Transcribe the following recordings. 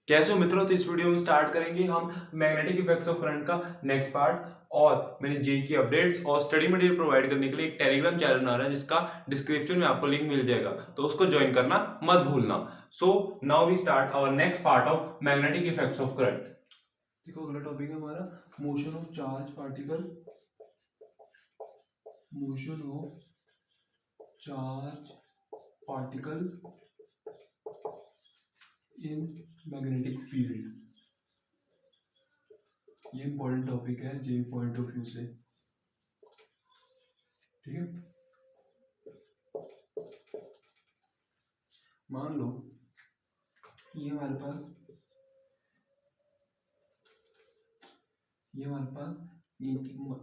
कैसे हो मित्रों। तो इस वीडियो में स्टार्ट करेंगे हम मैग्नेटिक इफेक्ट्स ऑफ करंट का नेक्स्ट पार्ट। और मैंने जेई की अपडेट्स और स्टडी मटेरियल प्रोवाइड करने के लिए एक टेलीग्राम चैनल बना रहा है जिसका डिस्क्रिप्शन में आपको लिंक मिल जाएगा, तो उसको ज्वाइन करना मत भूलना। So now we start our next part of magnetic effects of current. देखो अगला टॉपिक है हमारा motion of charge particle, motion of charge particle in magnetic field. ये इंपॉर्टेंट टॉपिक है जे पॉइंट ऑफ व्यू से, ठीक है। मान लो ये हमारे पास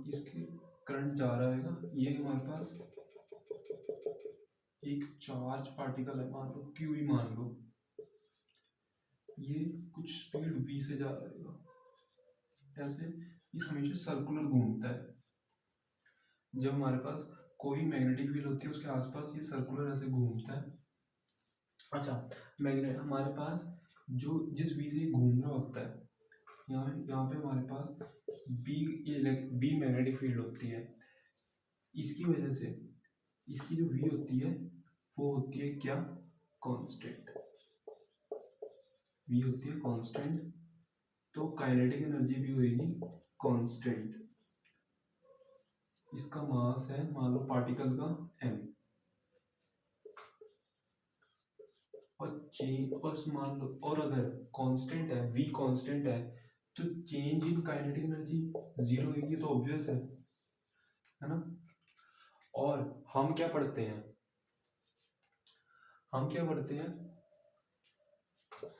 इसके करंट जा रहा है ना, ये हमारे पास एक चार्ज पार्टिकल है, मान लो क्यू ही मान लो, ये कुछ स्पीड v से जा रहा है ऐसे। ये हमेशा सर्कुलर घूमता है। जब हमारे पास कोई मैग्नेटिक फील्ड होती है उसके आसपास ये सर्कुलर ऐसे घूमता है। अच्छा, मैग्नेट हमारे पास जो जिस v से घूम रहा होता है, यहाँ पे हमारे पास बी मैग्नेटिक फील्ड होती है। इसकी वजह से इसकी जो v होती है वो होती है क्या, कांस्टेंट। v होती है कांस्टेंट, तो काइनेटिक एनर्जी भी होगी कांस्टेंट। इसका मास है मान लो पार्टिकल का m, और मान लो और अगर कांस्टेंट है, v कांस्टेंट है, तो change in kinetic energy zero होगी, तो ऑब्वियस है ना। और हम क्या पढ़ते हैं,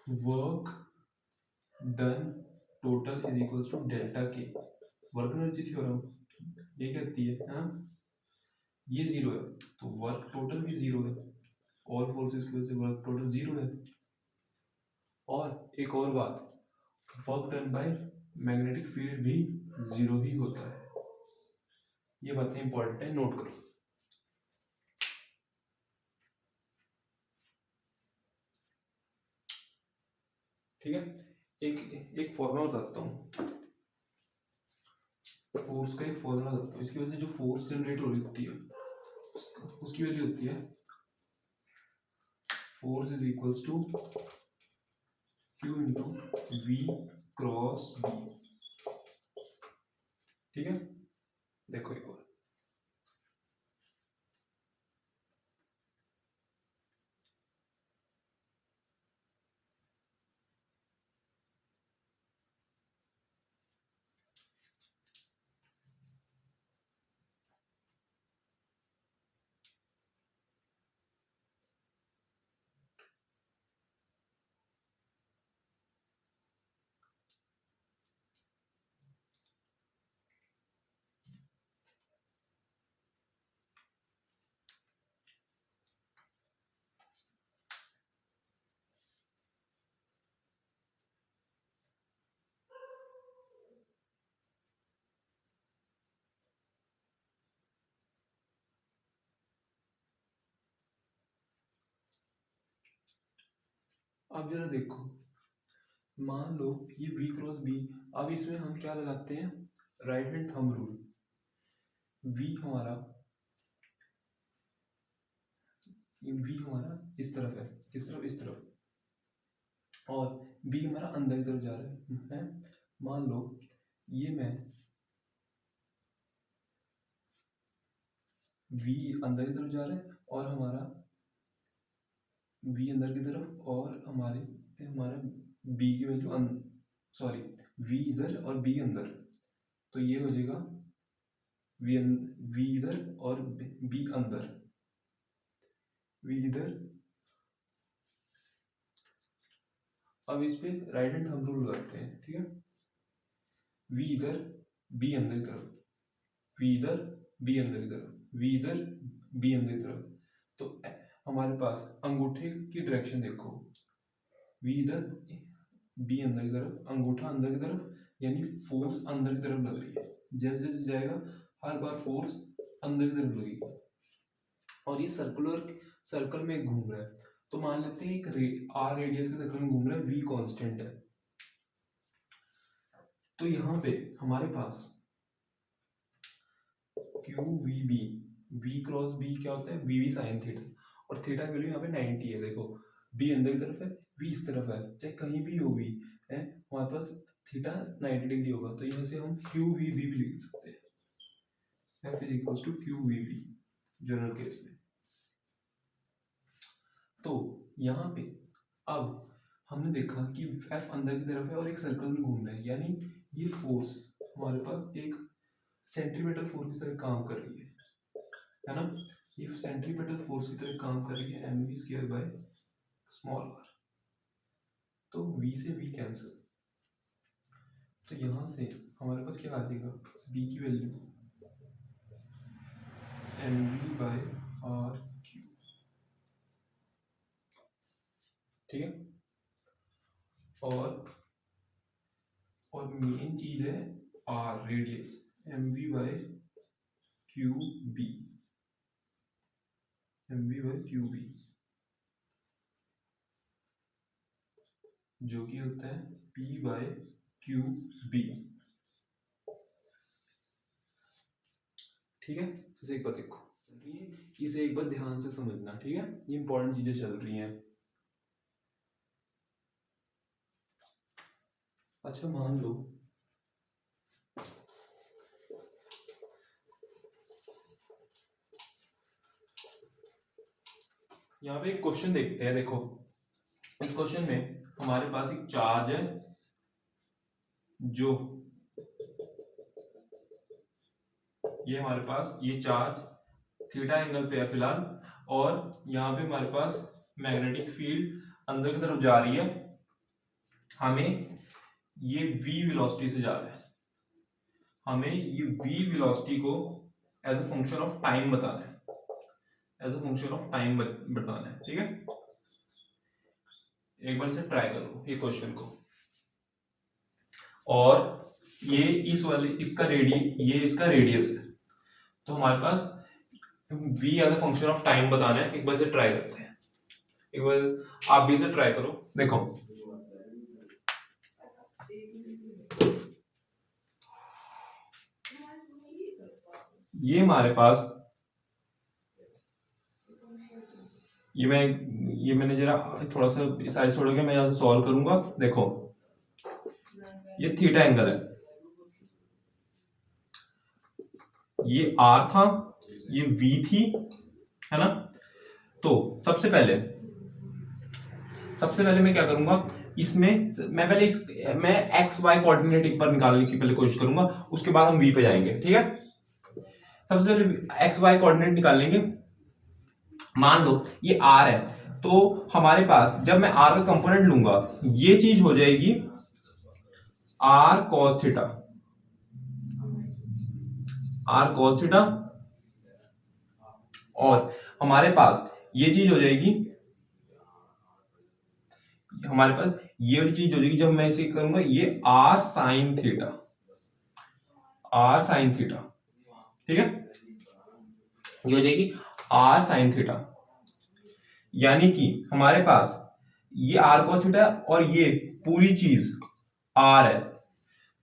work done total is equal to delta K, work energy theorem ये कहती है ना। ये जीरो है तो वर्क टोटल भी जीरो है, ऑल फोर्सेस की वजह से वर्क टोटल जीरो है। और एक और बात, work done by magnetic field भी जीरो ही होता है। ये बातें इंपॉर्टेंट है, नोट करो, ठीक है। एक फॉर्मूला बताता हूँ, फोर्स का एक फॉर्मूला बताता हूँ। इसकी वजह से जो फोर्स जनरेट हो रही होती है उसकी वैल्यू होती है force is equals to q into v cross B, ठीक है। देखो एक और, अब जरा देखो, मान लो ये v क्रॉस b। अब इसमें हम क्या लगाते हैं, right hand thumb rule. v हमारा इस तरफ है, किस तरफ, इस तरफ, और b हमारा अंदर की तरफ जा रहा है। मान लो ये मैं v अंदर की तरफ जा रहा है और हमारा v अंदर की तरफ, और हमारा b की वैल्यू सॉरी v इधर और b अंदर, तो ये हो जाएगा v इधर और b अंदर, v इधर। अब इस पे राइट हैंड थंब रूल लगाते हैं, ठीक है। v इधर b अंदर की तरफ, v इधर b अंदर की तरफ, v इधर b अंदर की तरफ, तो हमारे पास अंगूठे की डायरेक्शन देखो, v इधर b अंदर की तरफ, अंगूठा अंदर की तरफ, यानी फोर्स अंदर की तरफ लग रही है। जैसे जैसे जाएगा हर बार फोर्स अंदर की तरफ लगेगी, और ये सर्कल में घूम रहा है। तो मान लेते हैं एक आर रेडियस के सर्कल में घूम रहा है, वी कांस्टेंट है। तो यहाँ पे हमारे पास Q we B, V cross B क्या होता है, वी वी साइन थीटा, और थीटा की वैल्यू यहाँ पे 90 है। देखो बी अंदर की तरफ है, वी इस तरफ है, चाहे कहीं भी हो बी है, हमारे पास थीटा 90 डिग्री होगा। तो यहाँ से हम क्यू वी बी भी लिख सकते हैं, F is equals to q we B general case में। तो यहाँ पे अब हमने देखा कि एफ अंदर की तरफ है और एक सर्कल में घूम रहा है, यानी ये फोर्स हमारे पास एक सेंट्रीपिटल फोर्स की तरह काम कर रही है ना। ये सेंट्रीपिटल फोर्स की तरह काम कर रही है, m v square by small r. तो v से v कैंसिल, तो यहाँ से हमारे पास क्या आ जाएगा, b की value m v by r q, ठीक है। और मेन चीज है r radius, m v by q B, m v by q B, जो कि होता है p बाय क्यू बी, ठीक है। इसे एक बार देखो, इसे एक बार ध्यान से समझना, ठीक है, ये इंपॉर्टेंट चीजें चल रही हैं। अच्छा मान लो यहाँ पे एक क्वेश्चन देखते हैं। देखो इस क्वेश्चन में हमारे पास एक चार्ज है जो ये हमारे पास ये चार्ज थीटा एंगल पे है फिलहाल, और यहाँ पे हमारे पास मैग्नेटिक फील्ड अंदर की तरफ जा रही है, हमें ये v वेलोसिटी से जा रहा है, हमें ये v वेलोसिटी को as a function of time बताना है, as a function of time बताना है, ठीक है। एक बार इसे ट्राई करो ये क्वेश्चन को, और ये इस वाले इसका ये इसका रेडियस है, तो हमारे पास v as a function of time बताना है। एक बार इसे ट्राई करते हैं, एक बार आप भी इसे ट्राई करो। देखो ये हमारे पास ये मैंने जरा थोड़ा सा साइज छोड़ के मैं यहाँ से सॉल्व करूंगा। देखो ये थीटा एंगल है, ये r था, ये v थी, है ना। तो सबसे पहले मैं क्या करूंगा, इसमें मैं एक्स वाई कोऑर्डिनेट एक बार निकालने की पहले कोशिश करूंगा, उसके बाद हम v पे जाएंगे, ठीक है। सबसे पहले एक्स वाई कोऑर्डिनेट निकाल लेंगे। मान लो ये r है, तो हमारे पास जब मैं r का कंपोनेंट लूंगा ये चीज हो जाएगी r cos थीटा, और हमारे पास ये चीज हो जाएगी, हमारे पास ये वाली चीज हो जाएगी जब मैं इसे करूंगा ये r sin थीटा, ठीक है। ये हो जाएगी r sin थीटा, यानी कि हमारे पास ये r cos थीटा और ये पूरी चीज r है,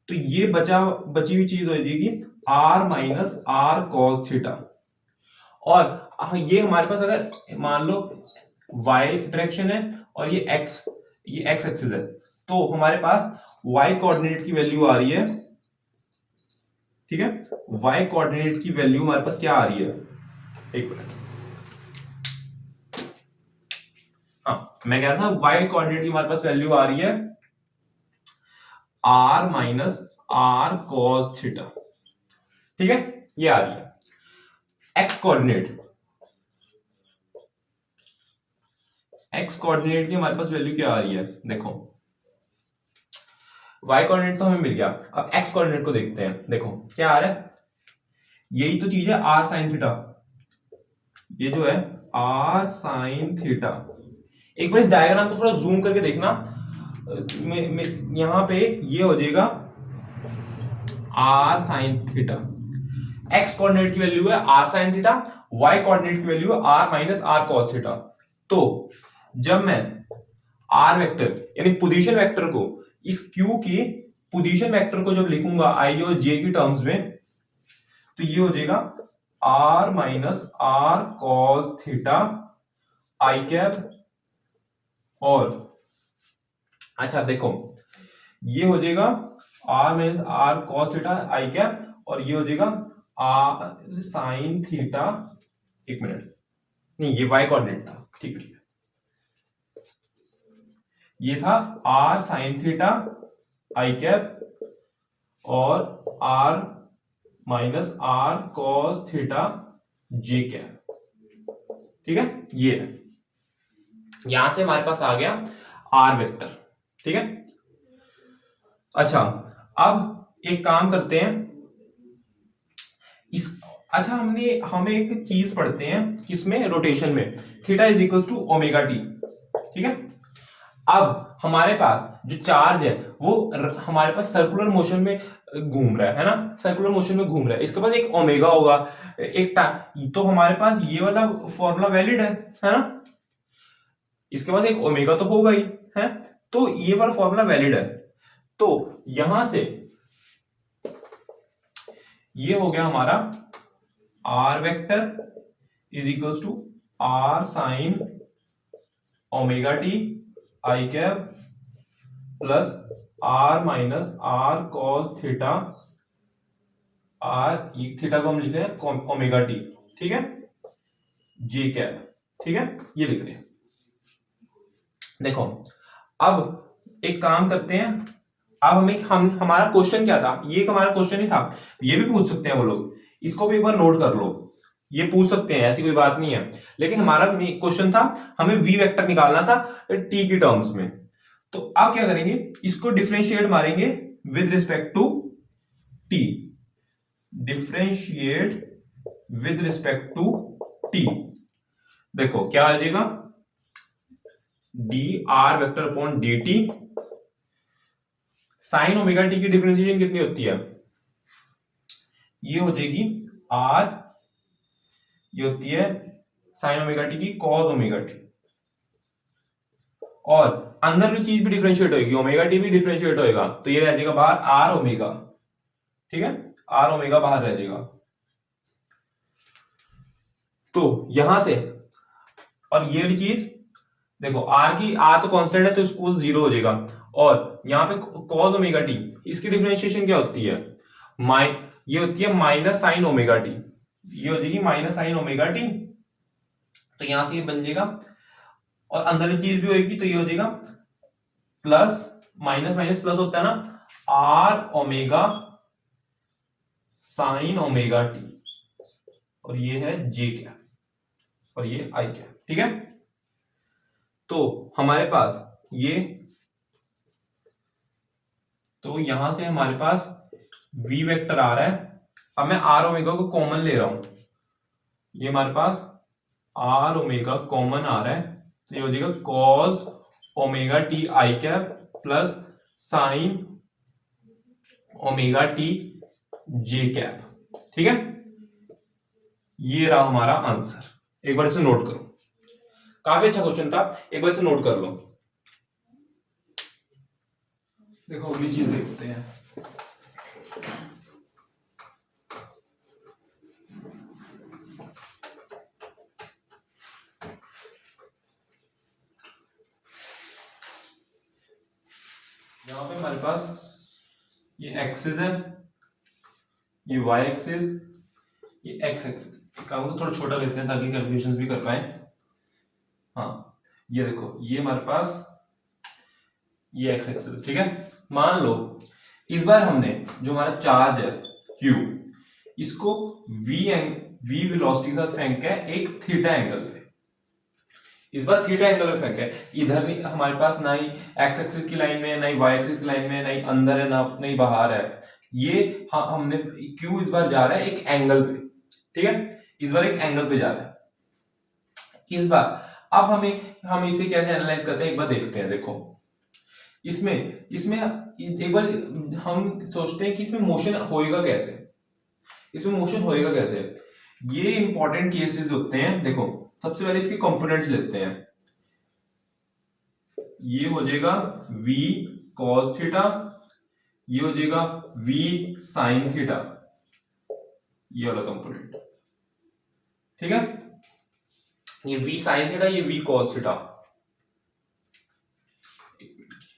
तो ये बची हुई चीज हो जाएगी r minus r cos theta. और ये हमारे पास अगर मान लो y डायरेक्शन है और ये x एक्सिस है, तो हमारे पास y कोऑर्डिनेट की वैल्यू आ रही है, ठीक है। y कोऑर्डिनेट की वैल्यू हमारे पास क्या आ रही है, एक मिनट, हाँ मैं कह रहा था y कोऑर्डिनेट की हमारे पास वैल्यू आ रही है r minus r cos theta, ठीक है, ये आ रही है। x कोऑर्डिनेट की हमारे पास वैल्यू क्या आ रही है, देखो y कोऑर्डिनेट तो हमें मिल गया, अब x कोऑर्डिनेट को देखते हैं। देखो क्या आ रहा है, यही तो चीज है r sin थीटा, ये जो है r sin थीटा। एक बार इस डायग्राम को थोड़ा जूम करके देखना, यहां पे ये हो जाएगा r sin theta, x coordinate की वैल्यू है r sin theta, y coordinate की वैल्यू है r minus r cos theta. तो जब मैं आर वेक्टर यानी पोजीशन वेक्टर को, इस क्यू की पोजीशन वेक्टर को जब लिखूंगा आई और जे की टर्म्स में, तो ये हो जाएगा r minus are cos theta I cap. और अच्छा देखो, ये हो जाएगा r minus are cos theta I cap, और ये हो जाएगा आर साइन थीटा, एक मिनट, नहीं ये वाई कोऑर्डिनेट था, ठीक है ठीक है, ये था आर साइन थीटा आई कैप और R minus are cos theta J cap, ठीक है। ये है, यहां से हमारे पास आ गया आर वेक्टर, ठीक है। अच्छा, अब एक काम करते हैं, इस अच्छा हम एक चीज पढ़ते हैं किसमें, रोटेशन में, theta is equal to omega t, ठीक है। अब हमारे पास जो चार्ज है वो हमारे पास सर्कुलर मोशन में घूम रहा है ना, सर्कुलर मोशन में घूम रहा है, इसके पास एक ओमेगा होगा, तो हमारे पास ये वाला फॉर्मूला वैलिड है ना, इसके पास एक ओमेगा तो होगा ही है, तो ये वाला फॉर्मूला वैलिड है। तो यहां से ये हो गया हमारा r vector is equals to r sine omega t i cap plus r minus are cos theta, r theta को हम लिख रहे हैं ओमेगा टी, ठीक है, जे कैप, ठीक है, ये लिख रहे हैं। देखो, अब एक काम करते हैं, अब हम हमारा क्वेश्चन क्या था, ये हमारा क्वेश्चन ही था, ये भी पूछ सकते हैं वो लोग, इसको भी एक बार नोट कर लो, ये पूछ सकते हैं, ऐसी कोई बात नहीं है, लेकिन हमारा क्वेश्चन था हमें वी वेक्टर निकालना था टी की टर्म्स में। तो अब क्या करेंगे, इसको डिफरेंशिएट मारेंगे with respect to t, differentiate with respect to t, देखो क्या आ जाएगा, d r vector upon d t, sine omega t की डिफरेंशिएशन कितनी होती है, ये हो जाएगी आर, ये होती है साइन ओमेगा टी की कॉस ओमेगा टी, और अंदर भी चीज भी डिफरेंशिएट होगी, ओमेगा टी भी डिफरेंशिएट होएगा, तो ये रह जाएगा बाहर आर ओमेगा, ठीक है, आर ओमेगा बाहर रह जाएगा। तो यहां से, और ये भी चीज देखो, आर तो कांस्टेंट है तो इसको जीरो हो जाएगा, और यहाँ पे कॉस ओमेगा टी, इसकी डिफरेंशिएशन क्या होती है, ये होती है माइनस साइन ओमेगा टी, ये हो जाएगी माइनस साइन ओमेगा टी, तो यहां से ये बन जाएगा, और अंदर की चीज भी होगी, तो ये हो जाएगा प्लस माइनस माइनस प्लस होता है ना, r omega sine omega t, और ये है जे क्या, और ये आई क्या, ठीक है। तो हमारे पास ये, तो यहां से हमारे पास v वेक्टर आ रहा है, अब मैं आर ओमेगा को कॉमन ले रहा हूं, ये हमारे पास आर ओमेगा कॉमन आ रहा है, तो ये हो जाएगा cos omega t i cap plus sign omega T J cap, ठीक है। ये रहा हमारा आंसर, एक बार इसे नोट करो, काफी अच्छा क्वेश्चन था, एक बार इसे नोट कर लो। देखो अगली चीज देखते हैं, यहां पे हमारे पास ये एक्सिस है, ये वाई एक्सिस, ये एक्स एक्सिस, काम को थोड़ा छोटा लेते हैं ताकि कैलकुलेशंस भी कर पाए। हाँ, ये देखो, ये हमारे पास ये एक्स एक्सिस, ठीक है। मान लो इस बार हमने जो हमारा चार्ज है Q, इसको v वेलोसिटी के साथ फेंका है एक थीटा एंगल पे, इस बार थीटा एंगल पे फेंका है, इधर नहीं हमारे पास, ना ही एक्स एक्सिस की लाइन में, ना ही वाई एक्सिस की लाइन में, ना ही अंदर है ना ही बाहर है, ये हमने Q इस बार जा रहा है एक एंगल पे, ठीक है, इस बार एक एंगल पे जा रहा है इस बार। अब हम इसे कैसे एनालाइज करते हैं, एक बार देखते हैं। देखो इसमें एक बार हम सोचते हैं कि इसमें मोशन होएगा कैसे, इसमें मोशन होएगा कैसे, ये इंपॉर्टेंट केसेस होते हैं। देखो सबसे पहले इसके कंपोनेंट्स लेते हैं, ये हो जाएगा v cos थीटा, ये हो जाएगा v sin थीटा, ये वाला कंपोनेंट, ठीक है। ये v sin थीटा, ये v cos थीटा।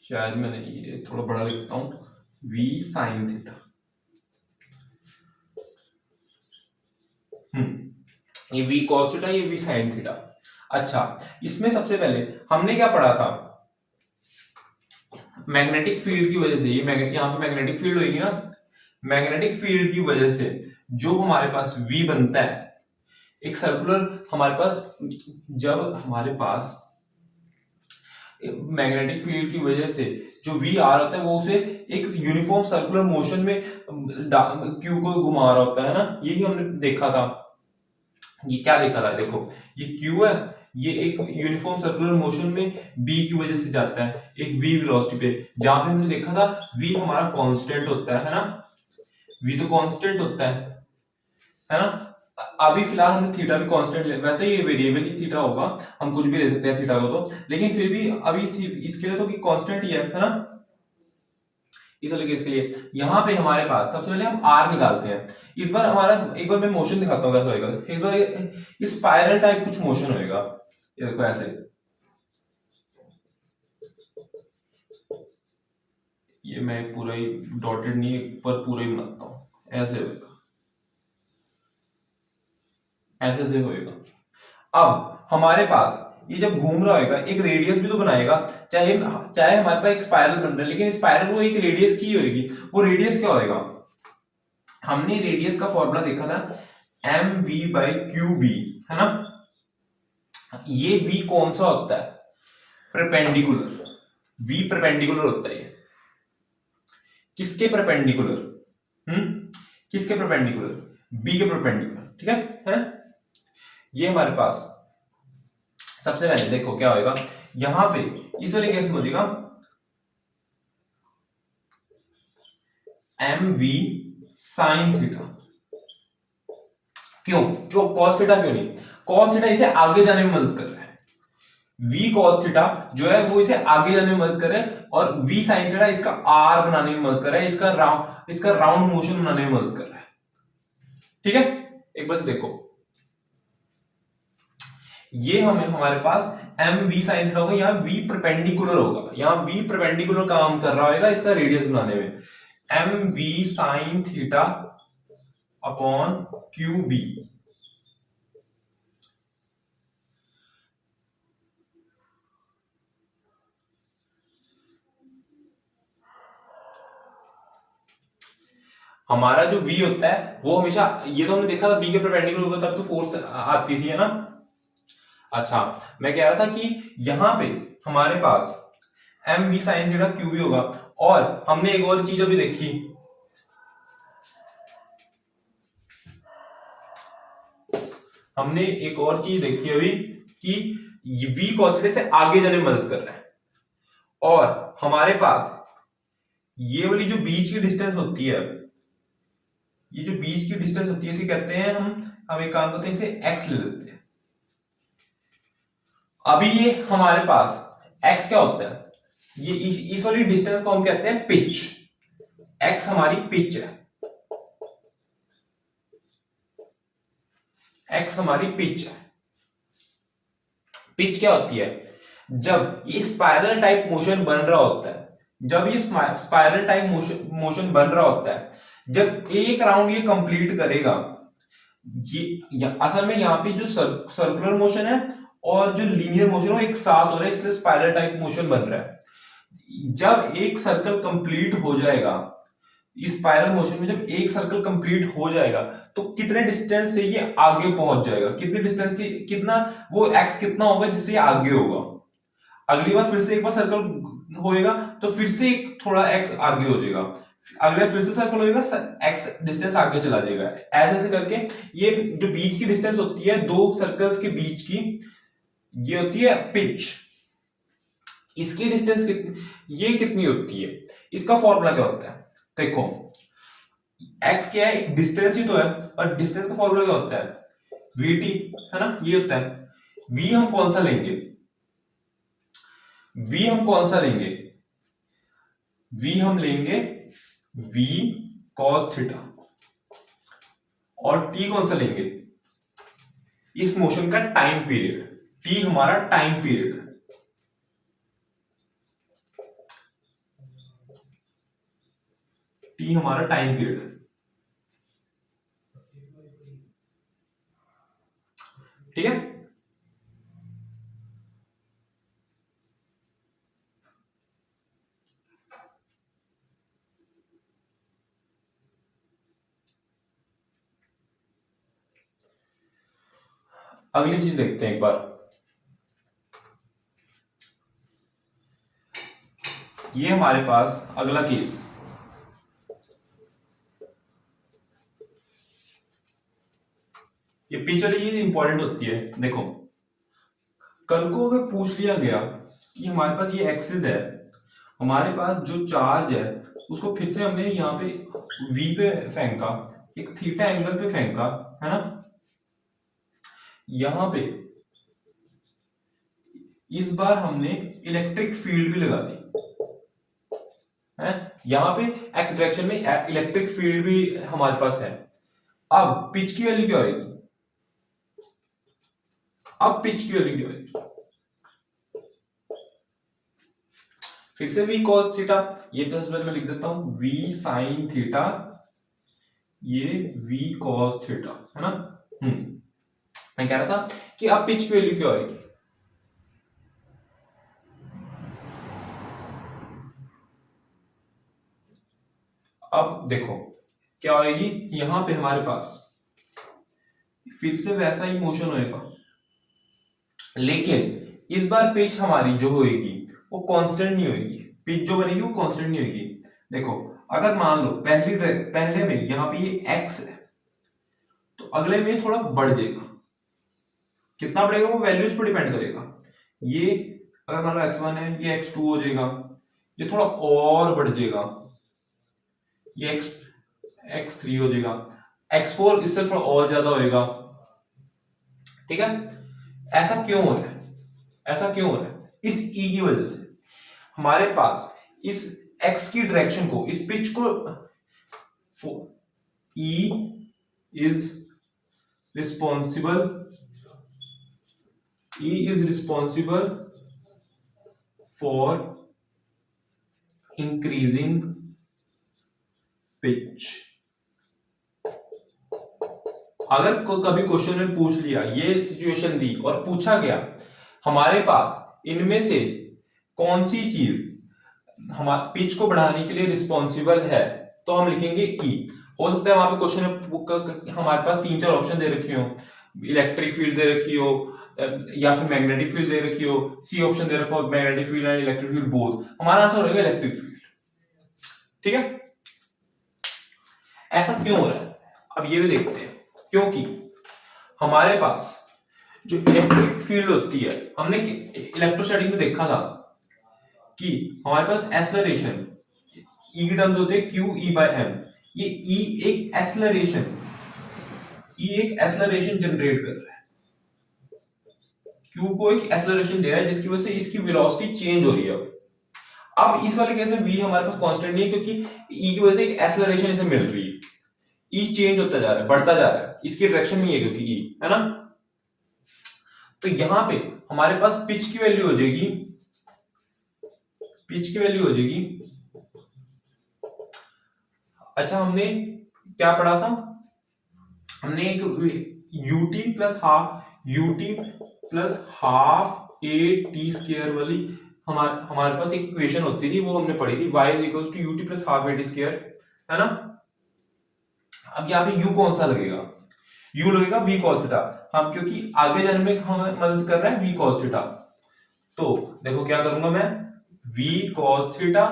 शायद मैंने ये थोड़ा बड़ा लिखता हूं, v sin थीटा। ये v cos थीटा, ये v sin थीटा। अच्छा, इसमें सबसे पहले हमने क्या पढ़ा था, मैग्नेटिक फील्ड की वजह से, ये यहाँ पे मैग्नेटिक फील्ड होगी ना, मैग्नेटिक फील्ड की वजह से जो हमारे पास v बनता है, एक सर्कुलर हमारे पास, जब हमारे पास मैग्नेटिक फील्ड की वजह से जो v आ रहा होता है, वो उसे एक यूनिफॉर्म सर्कुलर मोशन में q को घुमा रहा होता है ना, यही हमने देखा था। ये क्या देखा था, देखो ये q है, ये एक यूनिफॉर्म सर्कुलर मोशन में b की वजह से जाता है एक v वेलोसिटी पे, जहां पे हमने देखा था v हमारा कांस्टेंट होता है ना, v तो कांस्टेंट होता है ना। अभी फिलहाल हमने थीटा भी कांस्टेंट ले, वैसे ये वेरिएबल ही थीटा होगा, हम कुछ भी ले सकते हैं थीटा को तो, लेकिन फिर भी अभी इसके लिए तो कि कांस्टेंट ही है ना, इस वाले केस के लिए। यहाँ पे हमारे पास सबसे पहले हम r निकालते हैं। इस बार हमारा, एक बार मैं मोशन दिखाता हूँ कैसा होगा। इस बार ये स्पाइरल टाइप कुछ मोशन होएगा, ये देखो ऐसे, ये मैं पूरा ही डॉटेड नहीं, पर पूरा ही बनाता हूँ, ऐसे होएगा, ऐसे ऐसे होएगा। अब हमारे पास ये जब घूम रहा होगा, एक रेडियस भी तो बनाएगा, चाहे चाहे हमारे पास एक स्पाइरल बन रहा है, लेकिन स्पाइरल वो एक रेडियस की होगी। वो रेडियस क्या होएगा, हमने रेडियस का फॉर्मूला देखा था mv/qb, है ना। ये v कौन सा होता है, परपेंडिकुलर, v परपेंडिकुलर होता है। ये किसके परपेंडिकुलर, किसके परपेंडिकुलर, b के परपेंडिकुलर, ठीक है। ये हमारे पास सबसे पहले देखो क्या होएगा, यहां पे इस वाले केस में हो जाएगा mv sin थीटा। क्यों क्यों cos थीटा क्यों नहीं, cos थीटा इसे आगे जाने में मदद कर रहा है, v cos थीटा जो है वो इसे आगे जाने में मदद कर रहा है, और v sin थीटा इसका r बनाने में मदद कर रहा है, इसका राउंड मोशन बनाने में मदद कर रहा है, ठीक है। एक बार से देखो, ये हमारे पास mv sin थीटा होगा, यहाँ v परपेंडिकुलर होगा, यहाँ v परपेंडिकुलर काम कर रहा होगा इसका रेडियस बनाने में, mv sin theta upon qb। हमारा जो v होता है वो हमेशा, ये तो हमने देखा था b के परपेंडिकुलर होगा तब तो फोर्स आती थी, है ना। अच्छा, मैं कह रहा था कि यहां पे हमारे पास mv sin थीटा qb होगा, और हमने एक और चीज अभी देखी, हमने एक और चीज देखी अभी कि v cos थीटा से आगे जाने में मदद कर रहा है, और हमारे पास ये वाली जो बीच की डिस्टेंस होती है, ये जो बीच की डिस्टेंस होती है इसे कहते हैं हम एक काम करते हैं, इसे x ले लेते हैं। अभी ये हमारे पास x क्या होता है, ये इस वाली डिस्टेंस को हम कहते हैं पिच, x हमारी पिच है, x हमारी पिच है। पिच क्या होती है, जब ये स्पाइरल टाइप मोशन बन रहा होता है, जब ये स्पाइरल टाइप मोशन बन रहा होता है, जब एक राउंड ये कंप्लीट करेगा, ये असल में यहाँ पे जो सर्कुलर मोशन है और जो लीनियर मोशन है वो एक साथ हो रहा है, इसलिए स्पाइरल टाइप मोशन बन रहा है। जब एक सर्कल कंप्लीट हो जाएगा, इस स्पाइरल मोशन में जब एक सर्कल कंप्लीट हो जाएगा, तो कितने डिस्टेंस से ये आगे पहुंच जाएगा, कितने डिस्टेंस से, कितना वो x कितना होगा जिससे ये आगे होगा। अगली बार फिर से एक बार सर्कल होएगा तो फिर से थोड़ा x आगे हो जाएगा, अगले फिर से सर्कल होएगा, x डिस्टेंस आगे चला जाएगा। ऐसे ऐसे करके ये जो बीच की डिस्टेंस होती है दो सर्कल्स के बीच की, ये होती है पिच। इसकी डिस्टेंस ये कितनी होती है, इसका फॉर्मूला क्या होता है, देखो x क्या है, डिस्टेंस ही तो है, और डिस्टेंस का फॉर्मूला क्या होता है, vt, है ना, ये होता है। v हम कौन सा लेंगे, v हम कौन सा लेंगे, v हम लेंगे v cos थीटा, और t कौन सा लेंगे, इस मोशन का टाइम पीरियड, t हमारा टाइम पीरियड है, t हमारा टाइम पीरियड है। ठीक है, अगली चीज देखते हैं एक बार। ये हमारे पास अगला केस, ये पिक्चर ये इंपॉर्टेंट होती है। देखो कल को अगर पूछ लिया गया कि हमारे पास ये एक्सिस है, हमारे पास जो चार्ज है उसको फिर से हमने यहाँ पे v पे फेंका, एक थीटा एंगल पे फेंका, है ना, यहां पे इस बार हमने इलेक्ट्रिक फील्ड भी लगा दी है, यहां पे एक्स डायरेक्शन में इलेक्ट्रिक फील्ड भी हमारे पास है। अब पिच की वैल्यू क्या होगी, अब पिच की वैल्यू क्या होगी, फिर से v cos थीटा, ये प्लस में लिख देता हूं v sin थीटा, ये v cos थीटा, है ना। मैं कह रहा था कि अब पिच की वैल्यू क्या होगी, अब देखो क्या होगी, यहां पे हमारे पास फिर से वैसा ही मोशन होएगा, लेकिन इस बार पिच हमारी जो होएगी वो कांस्टेंट नहीं होएगी, पिच जो बनेगी वो कांस्टेंट नहीं होएगी। देखो अगर मान लो पहले में यहां पे ये x है, तो अगले में थोड़ा बढ़ जाएगा, कितना बढ़ेगा वो वैल्यूज पर डिपेंड करेगा। ये अगर मान लो x1 है, ये x2 हो जाएगा, ये थोड़ा और बढ़ जाएगा, ये x3 हो जाएगा, x4 इससे थोड़ा और ज्यादा होएगा। ठीक है, ऐसा क्यों हो रहा है, ऐसा क्यों हो रहा है, इस e की वजह से हमारे पास इस x की डायरेक्शन को, इस पिच को e is responsible for increasing pitch। अगर कभी क्वेश्चन में पूछ लिया, ये सिचुएशन दी और पूछा गया हमारे पास इनमें से कौन सी चीज हमारे पिच को बढ़ाने के लिए रिस्पॉन्सिबल है, तो हम लिखेंगे ई। हो सकता है वहां पे क्वेश्चन में हमारे पास 3-4 ऑप्शन दे रखे हो, इलेक्ट्रिक फील्ड दे रखी हो या फिर मैग्नेटिक फील्ड दे रखी हो, सी ऑप्शन दे रखा हो magnetic field and electric field both, हमारा आंसर होगा इलेक्ट्रिक फील्ड। ठीक है, ऐसा क्यों हो रहा है अब ये भी देखते हैं, क्योंकि हमारे पास जो इलेक्ट्रिक फील्ड होती है, हमने इलेक्ट्रोस्टैटिक में देखा था कि हमारे पास एक्सेलरेशन ई के टर्म्स होते हैं क्यू ई बाय एम, ये ई एक एक्सेलरेशन जनरेट कर रहा है, क्यू को एक एक्सेलरेशन दे रहा है जिसकी वजह से इसकी वेलोसिटी चेंज हो रही है। अब इस वाले केस में v हमारे पास कांस्टेंट नहीं है, क्योंकि e की वजह से एक एक्सेलरेशन इसे मिल रही है, e चेंज होता जा रहा है, बढ़ता जा रहा है, इसकी डायरेक्शन नहीं है क्योंकि e है ना। तो यहां पे हमारे पास पिच की वैल्यू हो जाएगी, अच्छा हमने क्या पढ़ा था, हमने एक ut plus half a t square वाली हमारे पास एक इक्वेशन होती थी, वो हमने पढ़ी थी, y is equal to ut plus half a t square, है ना। अब यहाँ पे u कौन सा लगेगा, u लगेगा v cos थीटा, हम क्योंकि आगे जाने में हमें मदद कर रहा है v cos थीटा, तो देखो क्या करूंगा मैं, v cos theta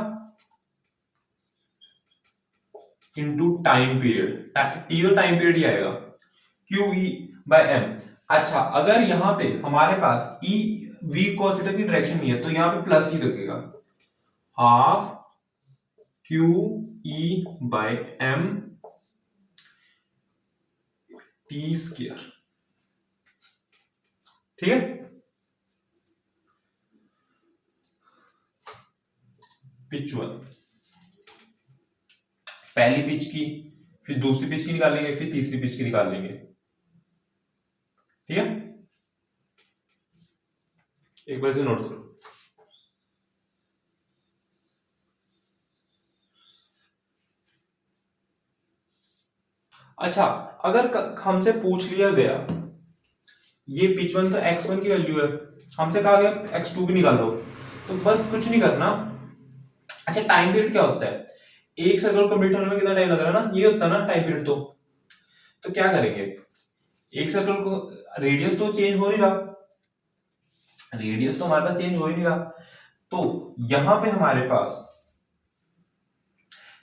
into time period, T तो टाइम पीरियड ही आएगा, क्यू ई बाय एम। अच्छा अगर यहां पे हमारे पास ई v cos थीटा की डायरेक्शन नहीं है, तो यहां पे प्लस ही लगेगा, half q E by m t square. ठीक है, पिच 1, पहली पिच की, फिर दूसरी पिच की निकालेंगे, फिर तीसरी पिच की निकाल लेंगे। ठीक है, एक बार से नोट करो। अच्छा, अगर हमसे पूछ लिया गया ये पिच 1 तो x1 की वैल्यू है, हमसे कहा गया x2 भी निकाल लो, तो बस कुछ नहीं करना। अच्छा, टाइम पीरियड क्या होता है, एक सर्कल कंप्लीट होने में कितना टाइम लग रहा है ना, ये होता है ना टाइम पीरियड। तो क्या करेंगे, एक सर्कल को रेडियस तो चेंज हो नहीं रहा, रेडियस तो हमारे पास चेंज हो ही नहीं रहा, तो यहां पे हमारे पास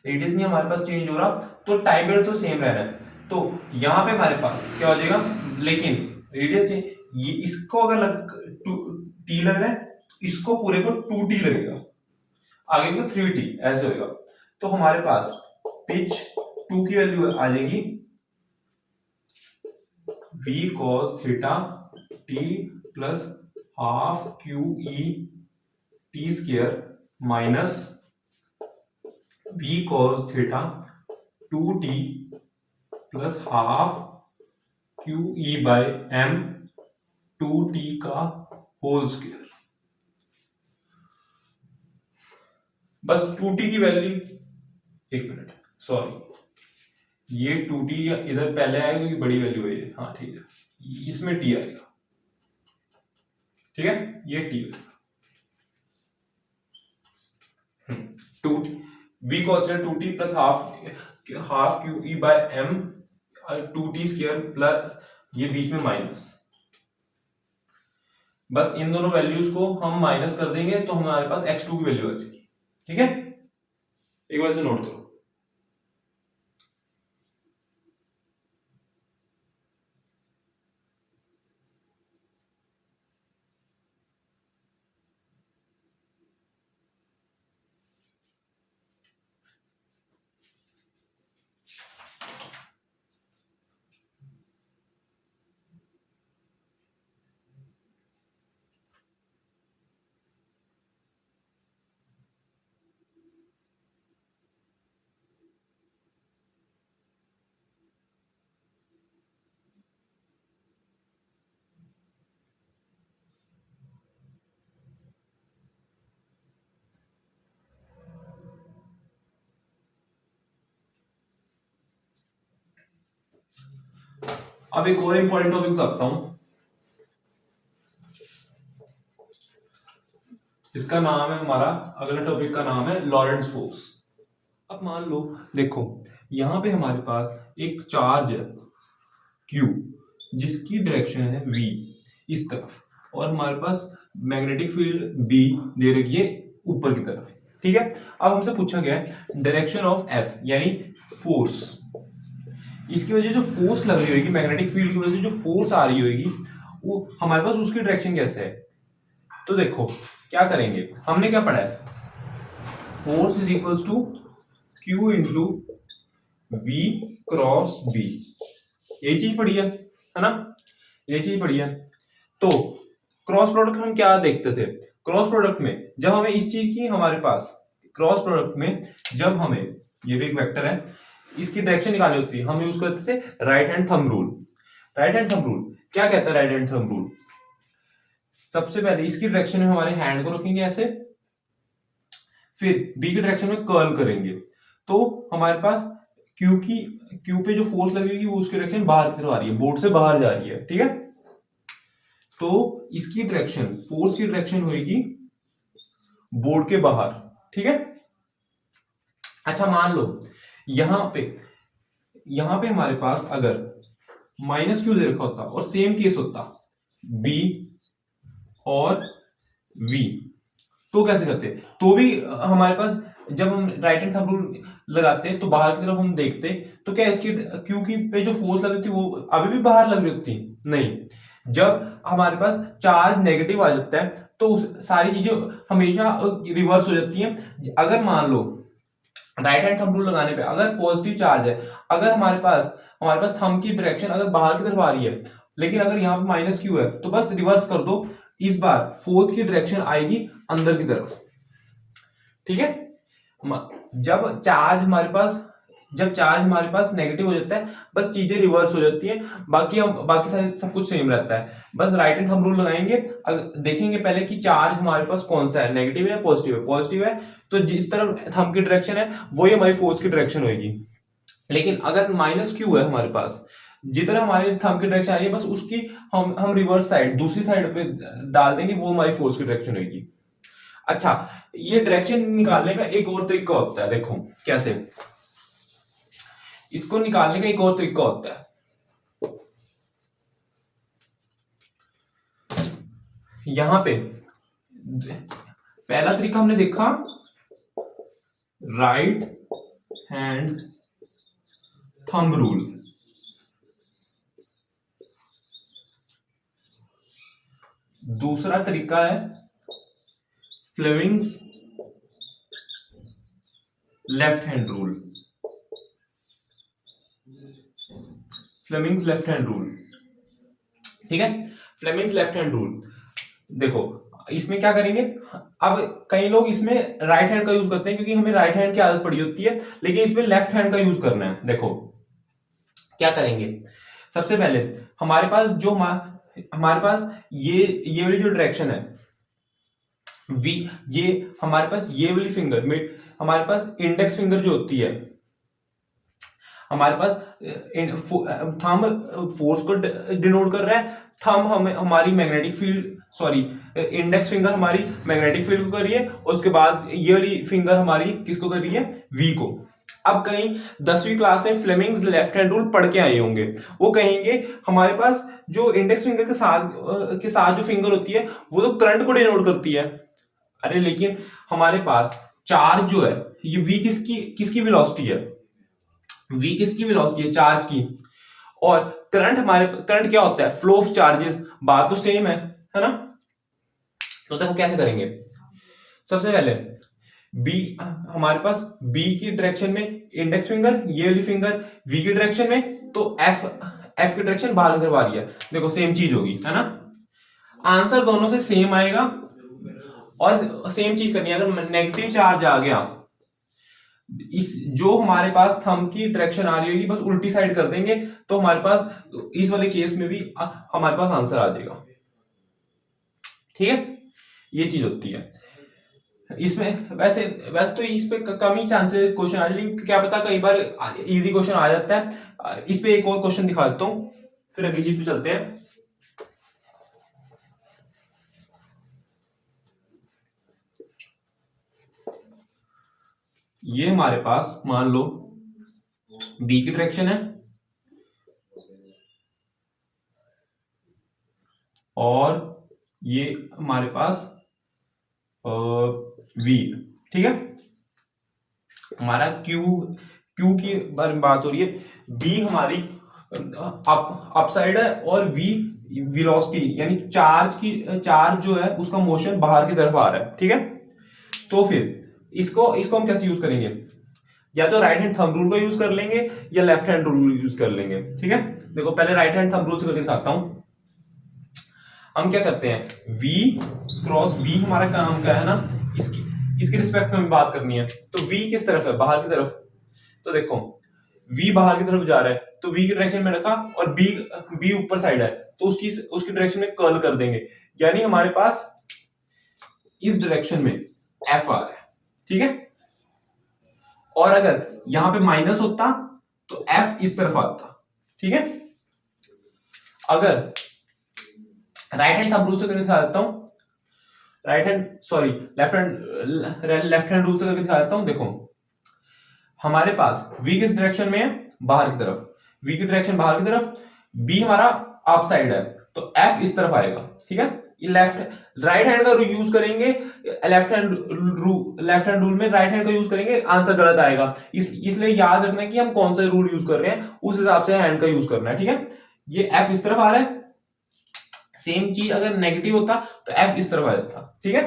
रेडियस नहीं हमारे पास चेंज हो रहा, तो टाइम पीरियड तो सेम रहना है। तो यहां पे हमारे पास क्या हो जाएगा, लेकिन रेडियस ये इसको अगर टी लग रहा है, इसको पूरे को 2t लगेगा, आगे को 3t ऐसे होगा। तो हमारे पास पिच 2 की वैल्यू आ जाएगी v cos theta t plus half q E t square minus v cos theta 2t plus half q E by m 2t का होल स्क्वायर। बस 2t की वैल्यू, एक मिनट सॉरी, ये 2t इधर पहले आएगा क्योंकि बड़ी वैल्यू है ये, हाँ ठीक है, इसमें t आएगा, ठीक है, ये t आएगा 2t v cos 2t plus half q E by m 2t square plus ये बीच में माइनस, बस इन दोनों वैल्यूज को हम माइनस कर देंगे तो हमारे पास x2 की वैल्यू आ जाएगी। ठीक है, एक बार से नोट करो। अब एक और इंपॉर्टेंट टॉपिक बताता हूं, इसका नाम है हमारा, अगला टॉपिक का नाम है लॉरेंट्ज फोर्स। अब मान लो, देखो यहां पे हमारे पास एक चार्ज है Q जिसकी डायरेक्शन है V इस तरफ, और हमारे पास मैग्नेटिक फील्ड B दे रखी है ऊपर की तरफ। ठीक है, अब हमसे पूछा गया है डायरेक्शन ऑफ F यानी फोर्स, इसकी वजह जो फोर्स लग रही होगी, मैग्नेटिक फील्ड की वजह से जो फोर्स आ रही होगी वो हमारे पास उसकी डायरेक्शन कैसे है। तो देखो क्या करेंगे, हमने क्या पढ़ा है, force is equals to Q into V cross B, ये चीज पढ़ी है ना, ये चीज पढ़ी है। तो क्रॉस प्रोडक्ट हम क्या देखते थे, क्रॉस प्रोडक्ट में जब हमें इस चीज की, हमारे पास क्रॉस प्रोडक्ट में जब हमें, ये भी एक वेक्टर है, इसकी डायरेक्शन निकालनी होती है, हम यूज करते थे right hand thumb rule. Right hand thumb rule क्या कहता है, राइट हैंड थंब रूल, सबसे पहले इसकी डायरेक्शन में हमारे हैंड को रखेंगे ऐसे, फिर बी की डायरेक्शन में कर्ल करेंगे, तो हमारे पास क्यू पे जो फोर्स लगेगी वो उसकी डायरेक्शन बाहर की तरफ आ रही है, बोर्ड से बाहर जा रही है। ठीक है, तो इसकी डायरेक्शन, फोर्स की डायरेक्शन होगी बोर्ड के बाहर। ठीक है, अच्छा मान लो यहां पे हमारे पास अगर माइनस क्यू दे रखा होता और सेम केस होता बी और वी, तो कैसे करते, तो भी हमारे पास जब हम राइट हैंड थंब रूल लगाते तो बाहर की तरफ हम देखते, तो क्या इसकी क्यू की पे जो फोर्स लग रही थी वो अभी भी बाहर लग रही होती, नहीं, जब हमारे पास चार्ज नेगेटिव आ जाता है तो सारी चीजें हमेशा रिवर्स हो जाती हैं। अगर मान लो राइट हैंड थंब रूल लगाने पे अगर पॉजिटिव चार्ज है, अगर हमारे पास थंब की डायरेक्शन अगर बाहर की तरफ आ रही है, लेकिन अगर यहाँ पे माइनस क्यू है तो बस रिवर्स कर दो, इस बार फोर्स की डायरेक्शन आएगी अंदर की तरफ। ठीक है, जब चार्ज हमारे पास नेगेटिव हो जाता है, बस चीजें रिवर्स हो जाती हैं, बाकी सारे सब कुछ सेम रहता है। बस राइट हैंड थंब रूल लगाएंगे, देखेंगे पहले कि चार्ज हमारे पास कौन सा है, नेगेटिव है पॉजिटिव है। पॉजिटिव है तो जिस तरफ थंब की डायरेक्शन है वही हमारी फोर्स की डायरेक्शन होगी। लेकिन अगर माइनस क्यू है हमारे पास, जिधर हमारी थंब की डायरेक्शन आ रही है बस उसकी हम रिवर्स साइड, दूसरी साइड पे डाल देंगे, वो हमारी फोर्स की डायरेक्शन होगी। अच्छा, ये डायरेक्शन निकालने का एक और तरीका होता है, देखो कैसे। इसको निकालने का एक और तरीका होता है, यहां पे पहला तरीका हमने देखा राइट हैंड थंब रूल। दूसरा तरीका है Fleming's left hand rule. Fleming's left hand rule, ठीक है। फ्लेमिंग्स लेफ्ट हैंड रूल, देखो इसमें क्या करेंगे, अब कई लोग इसमें राइट हैंड का यूज करते हैं क्योंकि हमें राइट हैंड की आदत पड़ी होती है, लेकिन इसमें लेफ्ट हैंड का यूज करना है। देखो क्या करेंगे, सबसे पहले हमारे पास ये वाली जो डायरेक्शन है वी, ये हमारे पास ये वाली फिंगर में, हमारे पास इंडेक्स फिंगर जो होती है, हमारे पास थंब फोर्स को डिनोट कर रहा है, थंब हमारी magnetic field, sorry index finger हमारी मैग्नेटिक फील्ड को कर रही है, और उसके बाद ये वाली फिंगर हमारी किसको कर रही है, वी को। अब कहीं 10वीं क्लास में फ्लेमिंग्स लेफ्ट हैंड रूल पढ़ के आए होंगे, वो कहेंगे हमारे पास जो इंडेक्स फिंगर के साथ जो फिंगर होती है वो तो करंट को डिनोट करती है। अरे लेकिन हमारे पास चार्ज जो है, ये वी किसकी वेलोसिटी है, वी किसकी वेलोसिटी है, चार्ज की। और करंट क्या होता है, फ्लो ऑफ चार्जेस, बात तो सेम है ना। तो देखो कैसे करेंगे, सबसे पहले बी, हमारे पास बी की डायरेक्शन में इंडेक्स फिंगर, ये वाली फिंगर वी की डायरेक्शन में, तो एफ की डायरेक्शन बाहर की तरफ आ रही है, देखो सेम चीज होगी, है ना। आंसर दोनों से सेम आएगा, और सेम चीज करनी है। अगर नेगेटिव चार्ज आ गया, इस जो हमारे पास थंब की डायरेक्शन आ रही होगी बस उल्टी साइड कर देंगे, तो हमारे पास इस वाले केस में भी हमारे पास आंसर आ जाएगा, ठीक है। ये चीज होती है इसमें। वैसे तो इस पे कम ही चांसेस क्वेश्चन आ जाए, लेकिन क्या पता कई बार इजी क्वेश्चन आ जाता है। इस पे एक और क्वेश्चन दिखा देता हूं, फिर अगली चीज पे चलते हैं। ये हमारे पास मान लो बी की डायरेक्शन है और ये हमारे पास वी, ठीक है। हमारा क्यू की बारे में बात हो रही है, बी हमारी अप साइड है और वी वेलोसिटी यानी चार्ज जो है उसका मोशन बाहर की तरफ आ रहा है, ठीक है। तो फिर इसको हम कैसे यूज करेंगे, या तो राइट हैंड थंब रूल का यूज कर लेंगे या लेफ्ट हैंड रूल यूज कर लेंगे, ठीक है। देखो पहले राइट हैंड थंब रूल से करके दिखाता हूं। हम क्या करते हैं, v क्रॉस b हमारा काम क्या है ना, इसकी रिस्पेक्ट में हमें बात करनी है। तो v किस तरफ है, बाहर की तरफ। तो देखो v बाहर की तरफ जा रहा है, तो v की डायरेक्शन में रखा, और b ऊपर साइड है तो उसकी डायरेक्शन में कर्ल कर देंगे, यानी हमारे पास इस डायरेक्शन में f आ रहा है, ठीक है। और अगर यहां पे माइनस होता तो f इस तरफ आता, ठीक है। अगर राइट हैंड थंब रूल से करके दिखा देता हूं, लेफ्ट हैंड रूल से करके दिखा देता हूं। देखो हमारे पास v किस डायरेक्शन में है, बाहर की तरफ, v की डायरेक्शन बाहर की तरफ, b हमारा अप साइड है तो f इस तरफ आएगा, ठीक है। ये राइट हैंड का यूज करेंगे, लेफ्ट हैंड रूल में राइट हैंड का यूज करेंगे, आंसर गलत आएगा। इसलिए याद रखना है कि हम कौन सा रूल यूज कर रहे हैं, उस हिसाब से हैंड का यूज करना है, ठीक है। ये f इस तरफ आ रहा है, सेम चीज अगर नेगेटिव होता तो f इस तरफ आ जाता, ठीक है।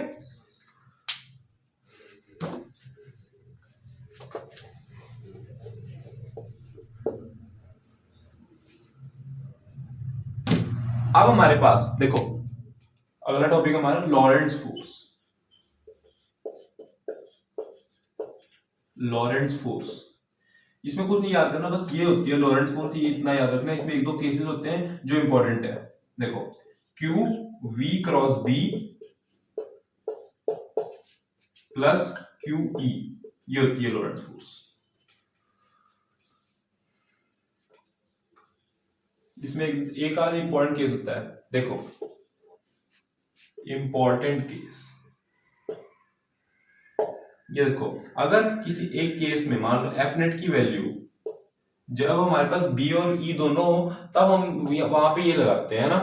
अब हमारे पास देखो अगला टॉपिक हमारा लॉरेंट्ज फोर्स। लॉरेंट्ज फोर्स। इसमें कुछ नहीं याद करना, बस ये होती है लॉरेंट्ज फोर्स, ये इतना याद रखना। इसमें एक दो केसेस होते हैं जो इंपॉर्टेंट है। देखो q v cross B plus q E, ये होती है लॉरेंट्ज फोर्स। इसमें एक आध इंपॉर्टेंट केस होता है। देखो इंपॉर्टेंट केस, ये देखो अगर किसी एक केस में मान लो एफ नेट की वैल्यू, जब हमारे पास बी और ई दोनों हो तब हम वहां पे ये लगाते हैं ना।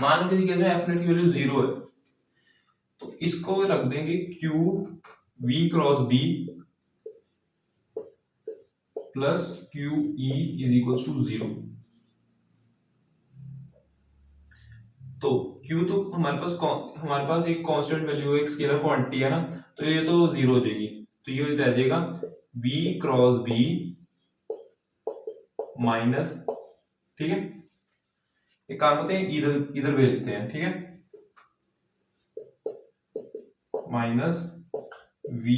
मान लो किसी केस में एफ नेट की वैल्यू 0 है, तो इसको रख देंगे q v cross B plus q E is equal to 0। तो Q तो हमारे पास एक कांस्टेंट वैल्यू है, एक स्केलर क्वांटिटी है ना, तो ये तो 0 हो जाएगी। तो ये रह जाएगा B क्रॉस B माइनस, ठीक है। एक काम करते हैं, इधर इधर भेजते हैं, ठीक है, माइनस V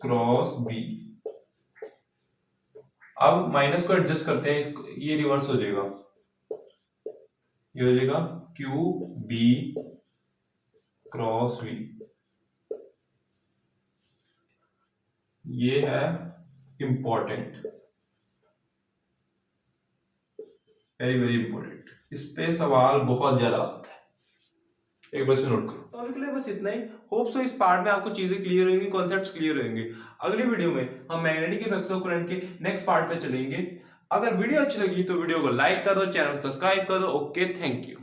क्रॉस B। अब माइनस को एडजस्ट करते हैं, इसको ये रिवर्स हो जाएगा, ये हो जाएगा क्यू बी क्रॉस वी। ये है इंपॉर्टेंट, वेरी वेरी इंपॉर्टेंट। इस पे सवाल बहुत ज्यादा आता है, एक बार से नोट करो। तो अभी के लिए बस इतना ही। होप सो इस पार्ट में आपको चीजें क्लियर होंगी, कॉन्सेप्ट्स क्लियर होंगे। अगली वीडियो में हम मैग्नेटिक इफेक्ट्स ऑफ करंट के नेक्स्ट पार्ट पे चलेंगे। अगर वीडियो अच्छी लगी तो वीडियो को लाइक कर दो, चैनल को सब्सक्राइब कर दो। Okay, thank you.